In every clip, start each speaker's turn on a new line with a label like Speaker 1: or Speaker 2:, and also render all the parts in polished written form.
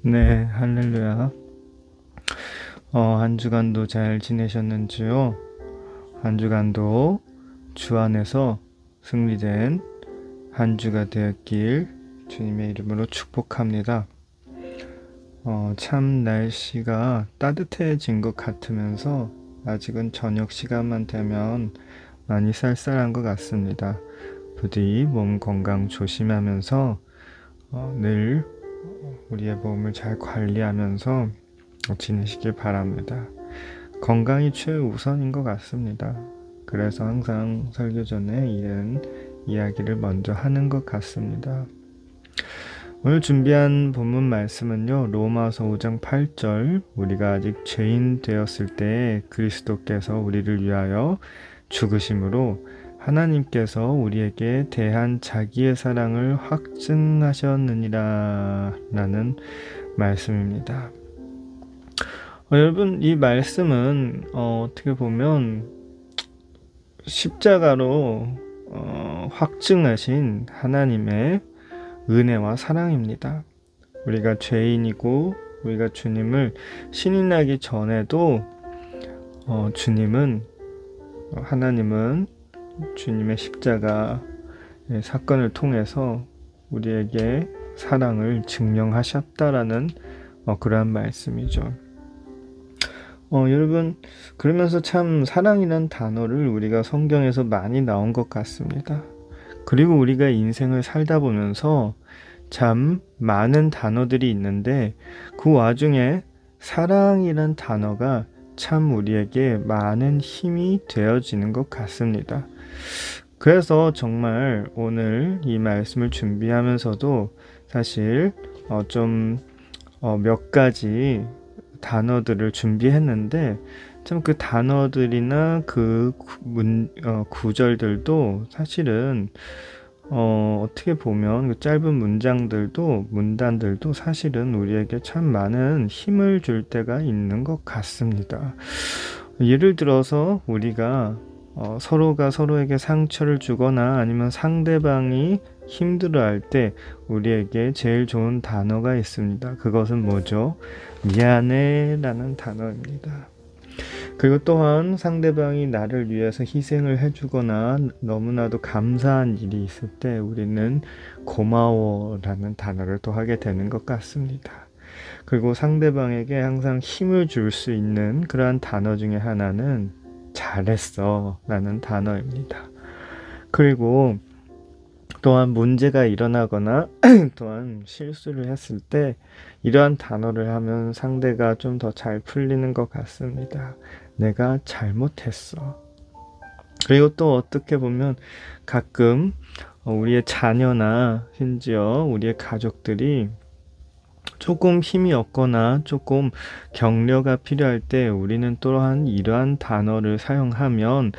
Speaker 1: 네, 할렐루야. 한 주간도 잘 지내셨는지요? 한 주간도 주 안에서 승리된 한 주가 되었길 주님의 이름으로 축복합니다. 참 날씨가 따뜻해진 것 같으면서 아직은 저녁 시간만 되면 많이 쌀쌀한 것 같습니다. 부디 몸 건강 조심하면서 늘 우리의 몸을 잘 관리하면서 지내시길 바랍니다. 건강이 최우선인 것 같습니다. 그래서 항상 설교 전에 이런 이야기를 먼저 하는 것 같습니다. 오늘 준비한 본문 말씀은요, 로마서 5장 8절, 우리가 아직 죄인 되었을 때 그리스도께서 우리를 위하여 죽으심으로 하나님께서 우리에게 대한 자기의 사랑을 확증하셨느니라 라는 말씀입니다. 여러분, 이 말씀은 어떻게 보면 십자가로 확증하신 하나님의 은혜와 사랑입니다. 우리가 죄인이고 우리가 주님을 신인하기 전에도 하나님은 주님의 십자가 사건을 통해서 우리에게 사랑을 증명하셨다라는 그러한 말씀이죠. 여러분, 그러면서 참 사랑이란 단어를 우리가 성경에서 많이 나온 것 같습니다. 그리고 우리가 인생을 살다 보면서 참 많은 단어들이 있는데 그 와중에 사랑이란 단어가 참 우리에게 많은 힘이 되어지는 것 같습니다. 그래서 정말 오늘 이 말씀을 준비하면서도 사실 몇 가지 단어들을 준비했는데 참 그 단어들이나 그 구절들도 사실은 어떻게 보면 그 짧은 문단들도 사실은 우리에게 참 많은 힘을 줄 때가 있는 것 같습니다. 예를 들어서 우리가 서로가 서로에게 상처를 주거나 아니면 상대방이 힘들어할 때 우리에게 제일 좋은 단어가 있습니다. 그것은 뭐죠? 미안해 라는 단어입니다. 그리고 또한 상대방이 나를 위해서 희생을 해주거나 너무나도 감사한 일이 있을 때 우리는 고마워 라는 단어를 또 하게 되는 것 같습니다. 그리고 상대방에게 항상 힘을 줄 수 있는 그러한 단어 중에 하나는 잘했어 라는 단어입니다. 그리고 또한 문제가 일어나거나 또한 실수를 했을 때 이러한 단어를 하면 상대가 좀 더 잘 풀리는 것 같습니다. 내가 잘못했어. 그리고 또 어떻게 보면 가끔 우리의 자녀나 심지어 우리의 가족들이 조금 힘이 없거나 조금 격려가 필요할 때 우리는 또한 이러한 단어를 사용하면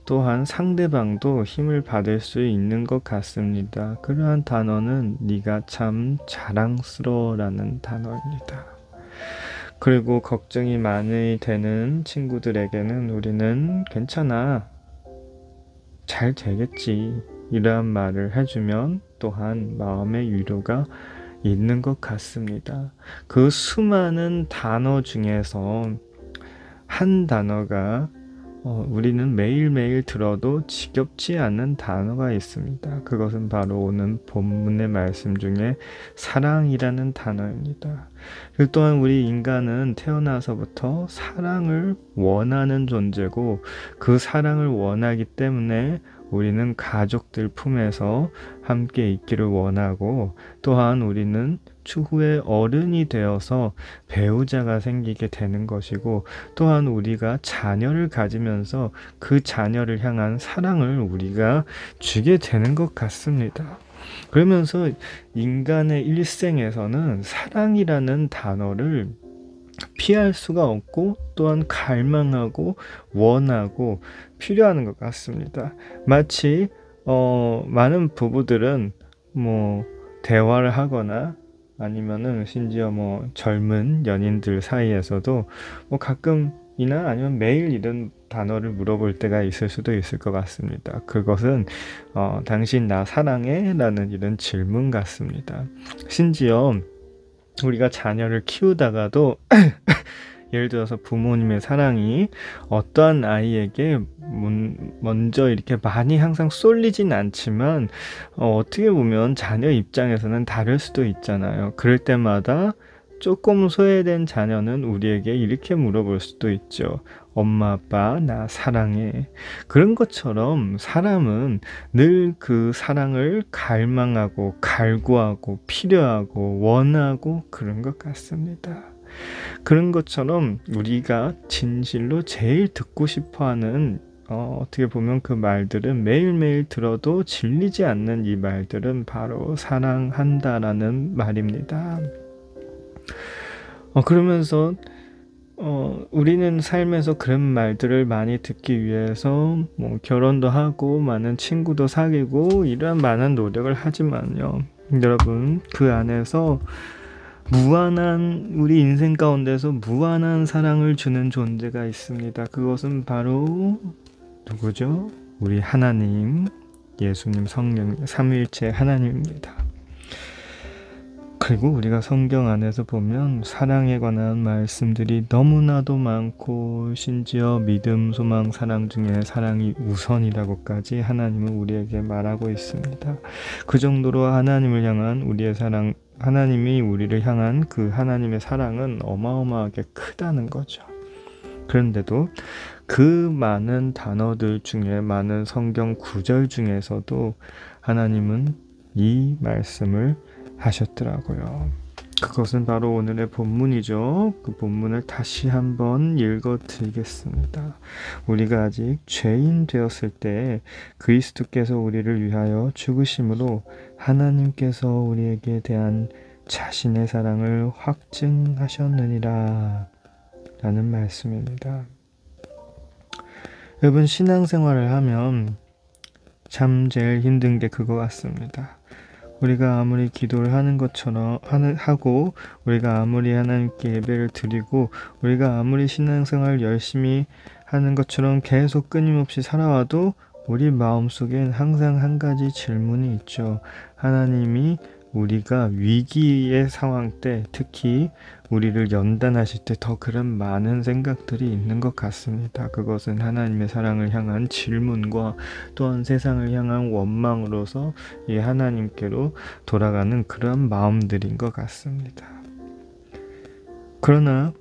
Speaker 1: 또한 상대방도 힘을 받을 수 있는 것 같습니다. 그러한 단어는 네가 참 자랑스러워라는 단어입니다. 그리고 걱정이 많이 되는 친구들에게는 우리는 괜찮아, 잘 되겠지 이러한 말을 해주면 또한 마음의 위로가 있는 것 같습니다. 그 수많은 단어 중에서 한 단어가 우리는 매일매일 들어도 지겹지 않는 단어가 있습니다. 그것은 바로 오늘 본문의 말씀 중에 사랑이라는 단어입니다. 그리고 또한 우리 인간은 태어나서부터 사랑을 원하는 존재고 그 사랑을 원하기 때문에 우리는 가족들 품에서 함께 있기를 원하고 또한 우리는 추후에 어른이 되어서 배우자가 생기게 되는 것이고 또한 우리가 자녀를 가지면서 그 자녀를 향한 사랑을 우리가 주게 되는 것 같습니다. 그러면서 인간의 일생에서는 사랑이라는 단어를 피할 수가 없고 또한 갈망하고 원하고 필요한 것 같습니다. 마치 많은 부부들은 대화를 하거나 아니면은 심지어 젊은 연인들 사이에서도 가끔이나 아니면 매일 이런 단어를 물어볼 때가 있을 수도 있을 것 같습니다. 그것은 당신 나 사랑해? 라는 이런 질문 같습니다. 심지어 우리가 자녀를 키우다가도 예를 들어서 부모님의 사랑이 어떠한 아이에게 먼저 이렇게 많이 항상 쏠리진 않지만 어떻게 보면 자녀 입장에서는 다를 수도 있잖아요. 그럴 때마다 조금 소외된 자녀는 우리에게 이렇게 물어볼 수도 있죠. 엄마, 아빠, 나 사랑해. 그런 것처럼 사람은 늘 그 사랑을 갈망하고 갈구하고 필요하고 원하고 그런 것 같습니다. 그런 것처럼 우리가 진실로 제일 듣고 싶어하는 어떻게 보면 그 말들은 매일매일 들어도 질리지 않는 이 말들은 바로 사랑한다라는 말입니다. 그러면서 우리는 삶에서 그런 말들을 많이 듣기 위해서 결혼도 하고 많은 친구도 사귀고 이러한 많은 노력을 하지만요. 여러분 그 안에서 우리 인생 가운데서 무한한 사랑을 주는 존재가 있습니다. 그것은 바로 누구죠? 우리 하나님, 예수님, 성령, 삼위일체 하나님입니다. 그리고 우리가 성경 안에서 보면 사랑에 관한 말씀들이 너무나도 많고 심지어 믿음, 소망, 사랑 중에 사랑이 우선이라고까지 하나님은 우리에게 말하고 있습니다. 그 정도로 하나님을 향한 우리의 사랑, 하나님이 우리를 향한 그 하나님의 사랑은 어마어마하게 크다는 거죠. 그런데도 그 많은 단어들 중에 많은 성경 구절 중에서도 하나님은 이 말씀을 하셨더라고요. 그것은 바로 오늘의 본문이죠. 그 본문을 다시 한번 읽어 드리겠습니다. 우리가 아직 죄인 되었을 때 그리스도께서 우리를 위하여 죽으심으로 하나님께서 우리에게 대한 자신의 사랑을 확증하셨느니라 라는 말씀입니다. 여러분 신앙생활을 하면 참 제일 힘든 게 그거 같습니다. 우리가 아무리 기도를 하는 것처럼 하고 우리가 아무리 하나님께 예배를 드리고 우리가 아무리 신앙생활을 열심히 하는 것처럼 계속 끊임없이 살아와도 우리 마음속엔 항상 한 가지 질문이 있죠. 하나님이 우리가 위기의 상황 때 특히 우리를 연단하실 때 더 그런 많은 생각들이 있는 것 같습니다. 그것은 하나님의 사랑을 향한 질문과 또한 세상을 향한 원망으로서 이 하나님께로 돌아가는 그런 마음들인 것 같습니다. 그러나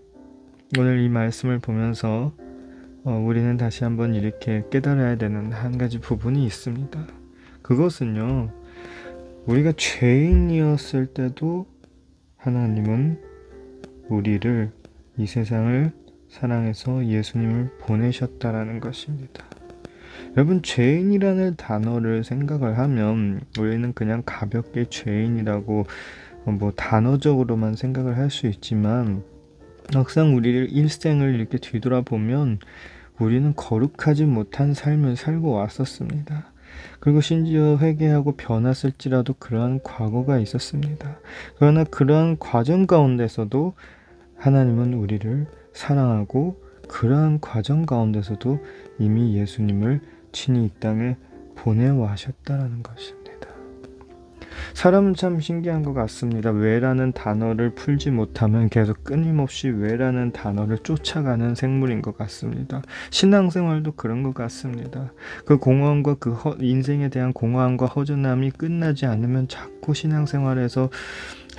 Speaker 1: 오늘 이 말씀을 보면서 우리는 다시 한번 이렇게 깨달아야 되는 한 가지 부분이 있습니다. 그것은요, 우리가 죄인이었을 때도 하나님은 우리를 이 세상을 사랑해서 예수님을 보내셨다라는 것입니다. 여러분 죄인이라는 단어를 생각을 하면 우리는 그냥 가볍게 죄인이라고 단어적으로만 생각을 할 수 있지만 막상 우리를 일생을 이렇게 뒤돌아보면 우리는 거룩하지 못한 삶을 살고 왔었습니다. 그리고 심지어 회개하고 변했을지라도 그러한 과거가 있었습니다. 그러나 그러한 과정 가운데서도 하나님은 우리를 사랑하고 그러한 과정 가운데서도 이미 예수님을 친히 이 땅에 보내와셨다라는 것입니다. 사람은 참 신기한 것 같습니다. 왜라는 단어를 풀지 못하면 계속 끊임없이 왜라는 단어를 쫓아가는 생물인 것 같습니다. 신앙생활도 그런 것 같습니다. 그 공허함과 인생에 대한 공허함과 허전함이 끝나지 않으면 자꾸 신앙생활에서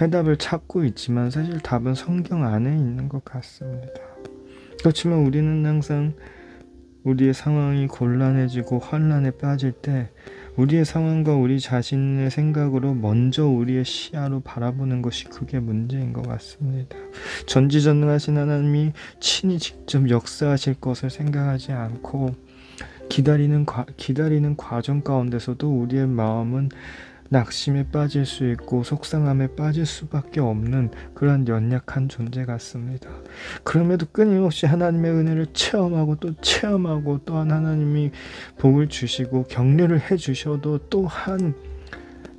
Speaker 1: 해답을 찾고 있지만 사실 답은 성경 안에 있는 것 같습니다. 그렇지만 우리는 항상 우리의 상황이 곤란해지고 혼란에 빠질 때 우리의 상황과 우리 자신의 생각으로 먼저 우리의 시야로 바라보는 것이 그게 문제인 것 같습니다. 전지전능하신 하나님이 친히 직접 역사하실 것을 생각하지 않고 기다리는 과정 가운데서도 우리의 마음은 낙심에 빠질 수 있고 속상함에 빠질 수밖에 없는 그런 연약한 존재 같습니다. 그럼에도 끊임없이 하나님의 은혜를 체험하고 또 체험하고 또한 하나님이 복을 주시고 격려를 해주셔도 또한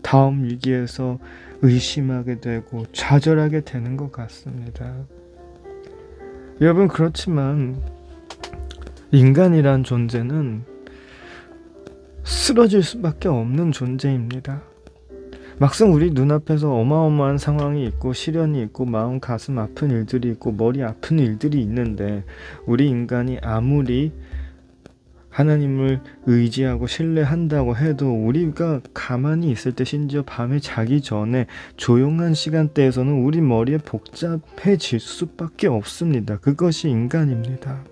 Speaker 1: 다음 위기에서 의심하게 되고 좌절하게 되는 것 같습니다. 여러분 그렇지만 인간이란 존재는 쓰러질 수밖에 없는 존재입니다. 막상 우리 눈앞에서 어마어마한 상황이 있고 시련이 있고 마음 가슴 아픈 일들이 있고 머리 아픈 일들이 있는데 우리 인간이 아무리 하나님을 의지하고 신뢰한다고 해도 우리가 가만히 있을 때 심지어 밤에 자기 전에 조용한 시간대에서는 우리 머리에 복잡해질 수밖에 없습니다. 그것이 인간입니다.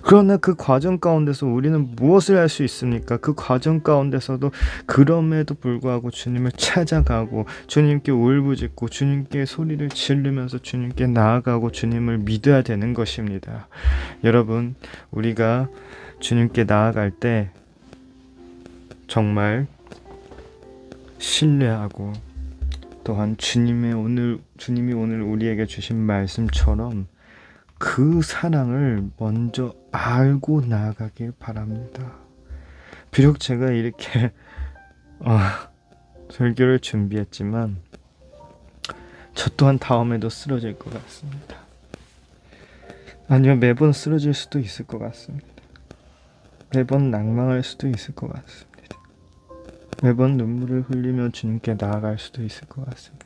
Speaker 1: 그러나 그 과정 가운데서 우리는 무엇을 할 수 있습니까? 그 과정 가운데서도 그럼에도 불구하고 주님을 찾아가고 주님께 울부짖고 주님께 소리를 지르면서 주님께 나아가고 주님을 믿어야 되는 것입니다. 여러분, 우리가 주님께 나아갈 때 정말 신뢰하고 또한 주님이 오늘 우리에게 주신 말씀처럼 그 사랑을 먼저 알고 나아가길 바랍니다. 비록 제가 이렇게 설교를 준비했지만 저 또한 다음에도 쓰러질 것 같습니다. 아니면 매번 쓰러질 수도 있을 것 같습니다. 매번 낭망할 수도 있을 것 같습니다. 매번 눈물을 흘리며 주님께 나아갈 수도 있을 것 같습니다.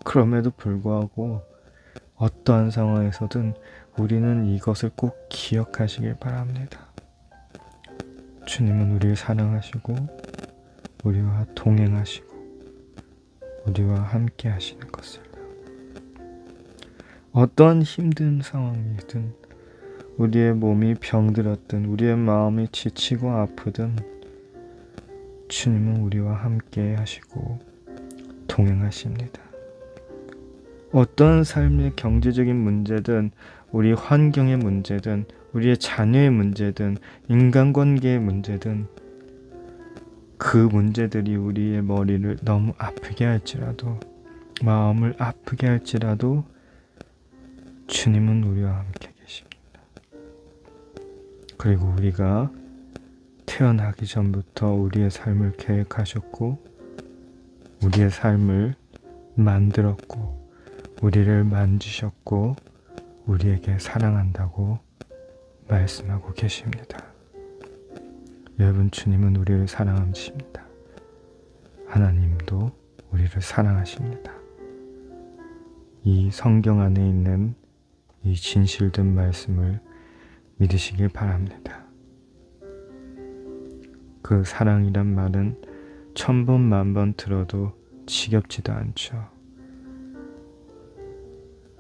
Speaker 1: 그럼에도 불구하고 어떠한 상황에서든 우리는 이것을 꼭 기억하시길 바랍니다. 주님은 우리를 사랑하시고 우리와 동행하시고 우리와 함께 하시는 것을. 어떤 힘든 상황이든 우리의 몸이 병들었든 우리의 마음이 지치고 아프든 주님은 우리와 함께 하시고 동행하십니다. 어떤 삶의 경제적인 문제든 우리 환경의 문제든 우리의 자녀의 문제든 인간관계의 문제든 그 문제들이 우리의 머리를 너무 아프게 할지라도 마음을 아프게 할지라도 주님은 우리와 함께 계십니다. 그리고 우리가 태어나기 전부터 우리의 삶을 계획하셨고 우리의 삶을 만들었고 우리를 만지셨고 우리에게 사랑한다고 말씀하고 계십니다. 여러분, 주님은 우리를 사랑하십니다. 하나님도 우리를 사랑하십니다. 이 성경 안에 있는 이 진실된 말씀을 믿으시길 바랍니다. 그 사랑이란 말은 1000번 10,000번 들어도 지겹지도 않죠.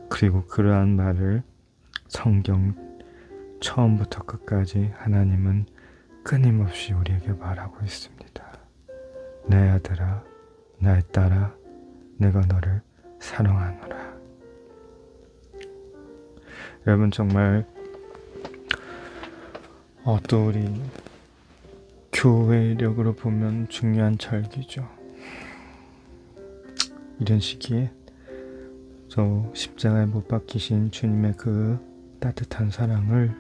Speaker 1: 그리고 그러한 말을 성경 처음부터 끝까지 하나님은 끊임없이 우리에게 말하고 있습니다. 내 아들아, 내 딸아, 내가 너를 사랑하노라. 여러분, 정말 또 우리 교회력으로 보면 중요한 절기죠. 이런 시기에 저 십자가에 못 박히신 주님의 그 따뜻한 사랑을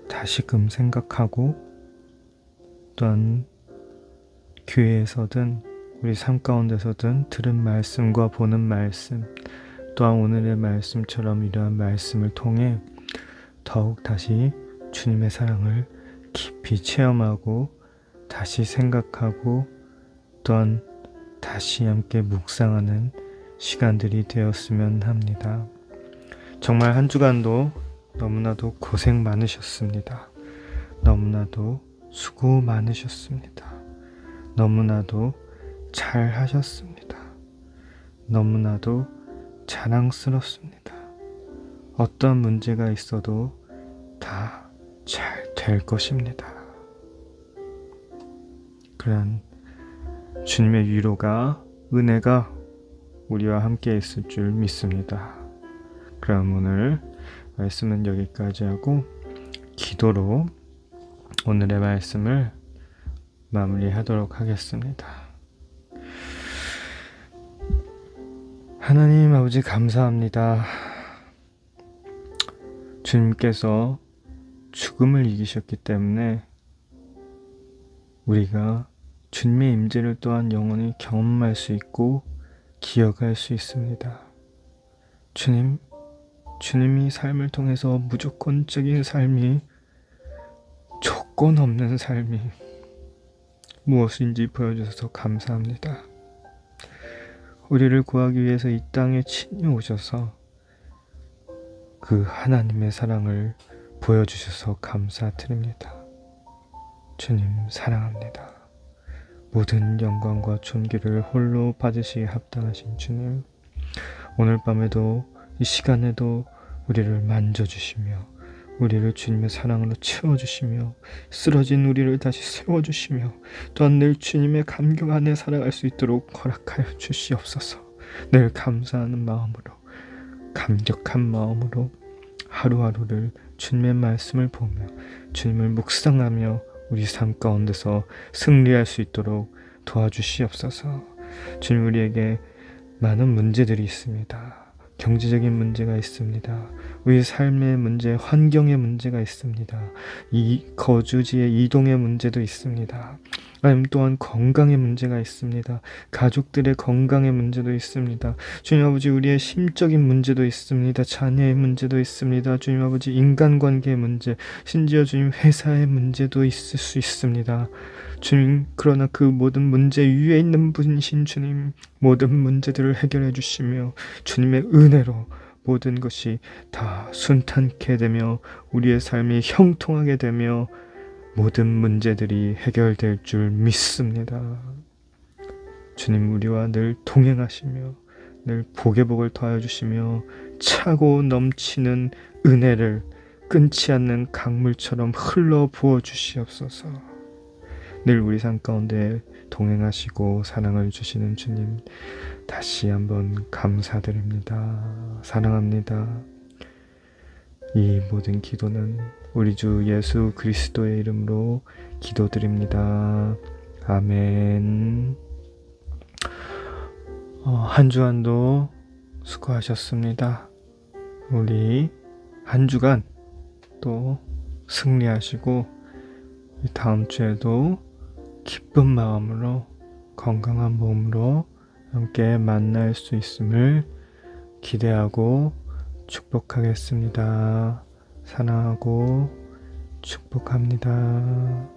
Speaker 1: 다시금 생각하고 또한 교회에서든 우리 삶 가운데서든 들은 말씀과 보는 말씀 또한 오늘의 말씀처럼 이러한 말씀을 통해 더욱 다시 주님의 사랑을 깊이 체험하고 다시 생각하고 또한 다시 함께 묵상하는 시간들이 되었으면 합니다. 정말 한 주간도 너무나도 고생 많으셨습니다. 너무나도 수고 많으셨습니다. 너무나도 잘 하셨습니다. 너무나도 자랑스럽습니다. 어떤 문제가 있어도 다 잘 될 것입니다. 그런 주님의 위로가 은혜가 우리와 함께 있을 줄 믿습니다. 그럼 오늘 말씀은 여기까지 하고 기도로 오늘의 말씀을 마무리하도록 하겠습니다. 하나님 아버지, 감사합니다. 주님께서 죽음을 이기셨기 때문에 우리가 주님의 임재를 또한 영원히 경험할 수 있고 기억할 수 있습니다. 주님이 삶을 통해서 무조건적인 삶이, 조건 없는 삶이, 무엇인지 보여주셔서 감사합니다. 우리를 구하기 위해서 이 땅에 친히 오셔서 그 하나님의 사랑을 보여주셔서 감사드립니다. 주님 사랑합니다. 모든 영광과 존귀를 홀로 받으시기에 합당하신 주님, 오늘 밤에도 이 시간에도 우리를 만져주시며 우리를 주님의 사랑으로 채워주시며 쓰러진 우리를 다시 세워주시며 또한 늘 주님의 감격 안에 살아갈 수 있도록 허락하여 주시옵소서. 늘 감사하는 마음으로, 감격한 마음으로 하루하루를 주님의 말씀을 보며 주님을 묵상하며 우리 삶 가운데서 승리할 수 있도록 도와주시옵소서. 주님, 우리에게 많은 문제들이 있습니다. 경제적인 문제가 있습니다. 우리 삶의 문제, 환경의 문제가 있습니다. 이 거주지의 이동의 문제도 있습니다. 아니면 또한 건강의 문제가 있습니다. 가족들의 건강의 문제도 있습니다. 주님 아버지, 우리의 심적인 문제도 있습니다. 자녀의 문제도 있습니다. 주님 아버지, 인간관계의 문제, 심지어 주님 회사의 문제도 있을 수 있습니다. 주님, 그러나 그 모든 문제 위에 있는 분이신 주님, 모든 문제들을 해결해 주시며 주님의 은혜로 모든 것이 다 순탄케 되며 우리의 삶이 형통하게 되며 모든 문제들이 해결될 줄 믿습니다. 주님, 우리와 늘 동행하시며 늘 복의 복을 더하여 주시며 차고 넘치는 은혜를 끊지 않는 강물처럼 흘러 부어 주시옵소서. 늘 우리 삶 가운데 동행하시고 사랑을 주시는 주님, 다시 한번 감사드립니다. 사랑합니다. 이 모든 기도는 우리 주 예수 그리스도의 이름으로 기도드립니다. 아멘. 한 주간도 수고하셨습니다. 우리 한 주간 또 승리하시고 다음 주에도 기쁜 마음으로 건강한 몸으로 함께 만날 수 있음을 기대하고 축복하겠습니다. 사랑하고 축복합니다.